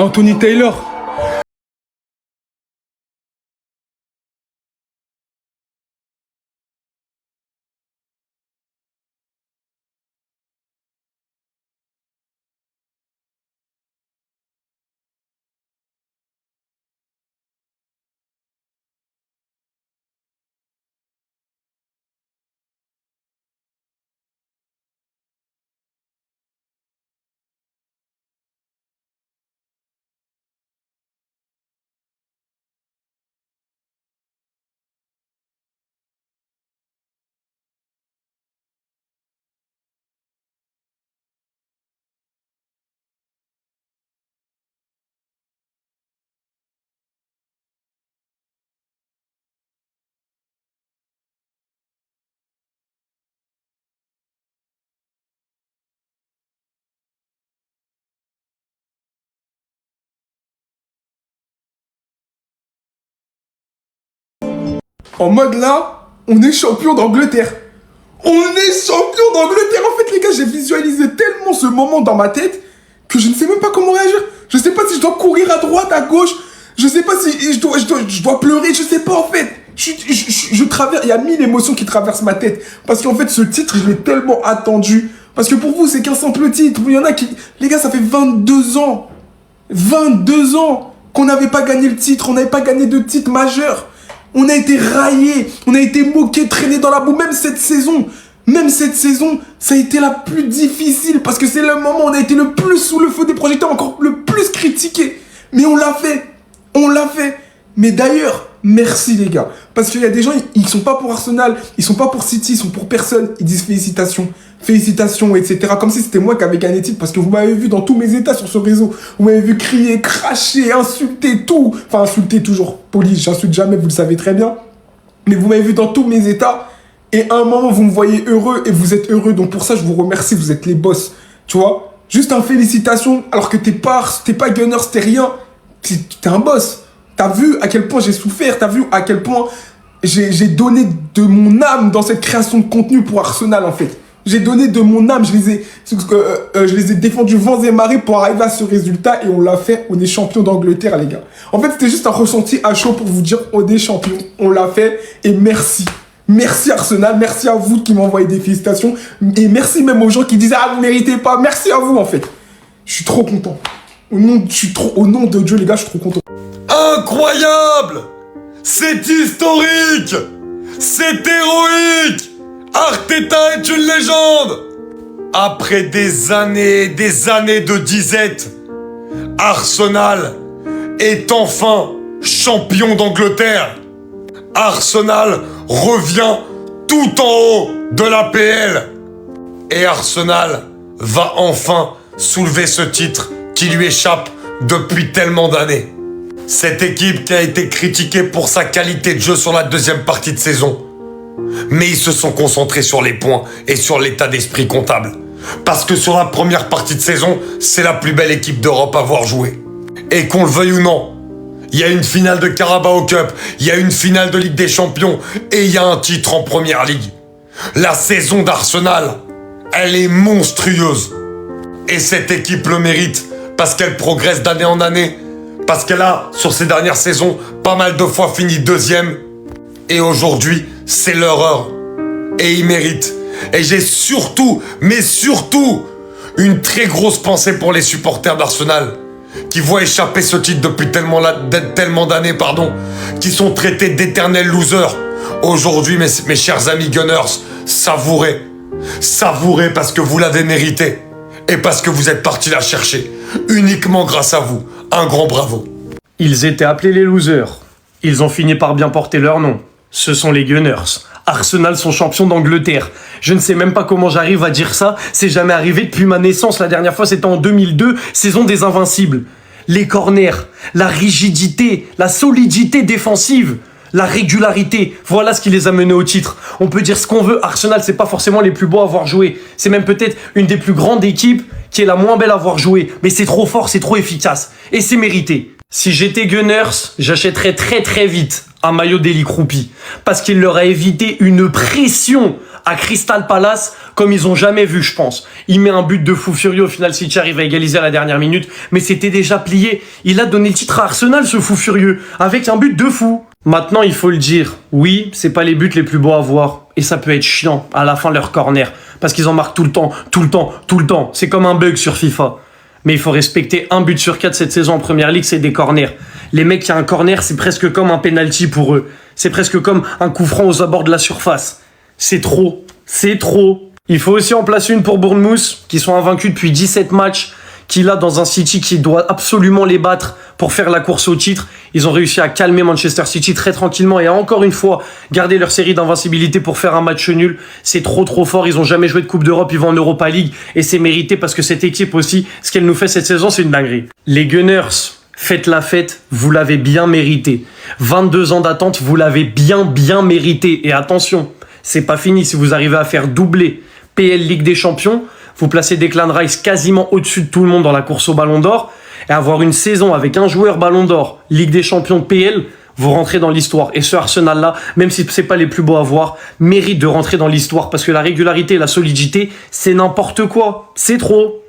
Anthony Taylor. En mode là, on est champion d'Angleterre. On est champion d'Angleterre. En fait, les gars, j'ai visualisé tellement ce moment dans ma tête que je ne sais même pas comment réagir. Je sais pas si je dois courir à droite, à gauche. Je sais pas si je dois pleurer. Je sais pas en fait. Je traverse. Il y a 1000 émotions qui traversent ma tête. Parce qu'en fait, ce titre, je l'ai tellement attendu. Parce que pour vous, c'est qu'un simple titre. Il y en a qui... Les gars, ça fait 22 ans. 22 ans qu'on n'avait pas gagné le titre. On n'avait pas gagné de titre majeur. On a été raillés, on a été moqués, traînés dans la boue. Même cette saison, ça a été la plus difficile parce que c'est le moment où on a été le plus sous le feu des projecteurs, encore le plus critiqué. Mais on l'a fait. Mais d'ailleurs, merci les gars. Parce qu'il y a des gens, ils sont pas pour Arsenal, ils sont pas pour City, ils sont pour personne. Ils disent félicitations, etc. Comme si c'était moi qui avais gagné le titre. Parce que vous m'avez vu dans tous mes états sur ce réseau. Vous m'avez vu crier, cracher, insulter, tout. Enfin, insulter toujours poli, j'insulte jamais, vous le savez très bien. Mais vous m'avez vu dans tous mes états. Et à un moment, vous me voyez heureux et vous êtes heureux. Donc pour ça, je vous remercie, vous êtes les boss. Tu vois, juste un félicitations, alors que t'es pas Gunners, t'es rien. T'es un boss. T'as vu à quel point j'ai souffert, t'as vu à quel point j'ai donné de mon âme dans cette création de contenu pour Arsenal, en fait. J'ai donné de mon âme, je les ai défendus vents et marées pour arriver à ce résultat et on l'a fait, on est champion d'Angleterre, les gars. En fait, c'était juste un ressenti à chaud pour vous dire on est champion, on l'a fait et merci. Merci Arsenal, merci à vous qui m'envoyez des félicitations et merci même aux gens qui disaient ah vous méritez pas, merci à vous en fait. Je suis trop content. Au nom de Dieu les gars, je suis trop content. Incroyable! C'est historique! C'est héroïque! Arteta est une légende! Après des années de disette, Arsenal est enfin champion d'Angleterre. Arsenal revient tout en haut de l'APL. Et Arsenal va enfin soulever ce titre qui lui échappe depuis tellement d'années. Cette équipe qui a été critiquée pour sa qualité de jeu sur la deuxième partie de saison. Mais ils se sont concentrés sur les points et sur l'état d'esprit comptable. Parce que sur la première partie de saison, c'est la plus belle équipe d'Europe à avoir joué. Et qu'on le veuille ou non, il y a une finale de Carabao Cup, il y a une finale de Ligue des Champions et il y a un titre en Première Ligue. La saison d'Arsenal, elle est monstrueuse. Et cette équipe le mérite parce qu'elle progresse d'année en année. Parce qu'elle a, sur ces dernières saisons, pas mal de fois fini deuxième. Et aujourd'hui, c'est leur heure. Et ils méritent. Et j'ai surtout, mais surtout, une très grosse pensée pour les supporters d'Arsenal qui voient échapper ce titre depuis tellement d'années, qui sont traités d'éternels losers. Aujourd'hui, mes chers amis Gunners, savourez. Savourez parce que vous l'avez mérité. Et parce que vous êtes partis la chercher. Uniquement grâce à vous. Un grand bravo. Ils étaient appelés les losers. Ils ont fini par bien porter leur nom. Ce sont les Gunners. Arsenal sont champions d'Angleterre. Je ne sais même pas comment j'arrive à dire ça. C'est jamais arrivé depuis ma naissance. La dernière fois, c'était en 2002, saison des Invincibles. Les corners, la rigidité, la solidité défensive, la régularité. Voilà ce qui les a menés au titre. On peut dire ce qu'on veut. Arsenal, c'est pas forcément les plus beaux à avoir joué. C'est même peut-être une des plus grandes équipes qui est la moins belle à avoir joué. Mais c'est trop fort, c'est trop efficace. Et c'est mérité. Si j'étais Gunners, j'achèterais très vite un maillot d'Eli Croupi. Parce qu'il leur a évité une pression à Crystal Palace comme ils ont jamais vu, je pense. Il met un but de fou furieux, au final City arrive à égaliser à la dernière minute, mais c'était déjà plié. Il a donné le titre à Arsenal, ce fou furieux, avec un but de fou. Maintenant, il faut le dire, oui, c'est pas les buts les plus beaux à voir, et ça peut être chiant à la fin de leur corner, parce qu'ils en marquent tout le temps. C'est comme un bug sur FIFA. Mais il faut respecter un but sur 4 cette saison en Première Ligue, c'est des corners. Les mecs qui ont un corner, c'est presque comme un penalty pour eux. C'est presque comme un coup franc aux abords de la surface. C'est trop. Il faut aussi en placer une pour Bournemouth, qui sont invaincus depuis 17 matchs, qui là, dans un City qui doit absolument les battre pour faire la course au titre, ils ont réussi à calmer Manchester City très tranquillement et à encore une fois garder leur série d'invincibilité pour faire un match nul. C'est trop fort, ils ont jamais joué de Coupe d'Europe, ils vont en Europa League et c'est mérité parce que cette équipe aussi, ce qu'elle nous fait cette saison, c'est une dinguerie. Les Gunners, faites la fête, vous l'avez bien mérité. 22 ans d'attente, vous l'avez bien mérité. Et attention, c'est pas fini, si vous arrivez à faire doubler PL Ligue des Champions, vous placez Declan Rice quasiment au-dessus de tout le monde dans la course au Ballon d'Or, et avoir une saison avec un joueur Ballon d'Or, Ligue des Champions PL, vous rentrez dans l'histoire. Et ce Arsenal-là, même si c'est pas les plus beaux à voir, mérite de rentrer dans l'histoire, parce que la régularité et la solidité, c'est n'importe quoi. C'est trop.